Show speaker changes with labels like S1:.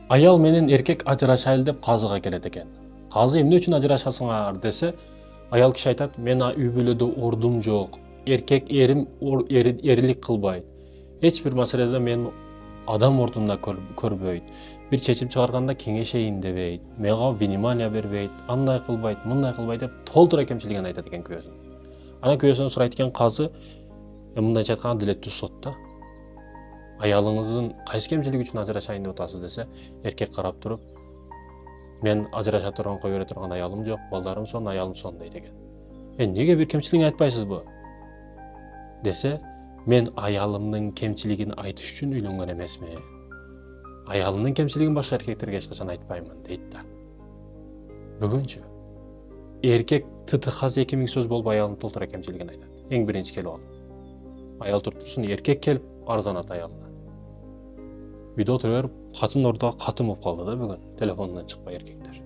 S1: Аял менен эркек ажырашайлы деп казыга келет экен. Казы эмне үчүн ажырашасыңар десе, аял киши айтат, мен үй бүлөдө ордум жок. Эркек эрилик кылбайт. Эч бир маселеде мен адам ордунда көрбөйт. Бир чечим чыгарганда кеңешейин дебейт. Мага внимание бербейт, андай кылбайт, мындай кылбайт деп толтура кемчилигин айтат экен күйөөсүн. Анан күйөөсүнөн сурайт экен казы, мындайча айтканда дилеттүү сот да. Аялыңыздын кайсы кемчилиги үчүн ажырашайын деп атасыз десе, эркек карап туруп, мен ажыраша турган, кое бере турган аялым жок, балдарым сонун, аялым сонун дейт экен. Неге бир кемчилигин айтпайсызбы? Десе, мен аялымдын кемчилигин айтыш үчүн үйлөнгөн эмесмин. Аялымдын кемчилигин башка эркектерге эч качан айтпаймын дейт да. Бүгүнчү эркек ТТХ 2000 сөз болуп аялынын толтура кемчилигин айтат. Эң биринчи келип алып. Аял туруп турсун, эркек келип арзанат аялына. Үйдө отура берип, катын ордого катым болуп калды да бүгүн, телефонунан чыкпай эркектер.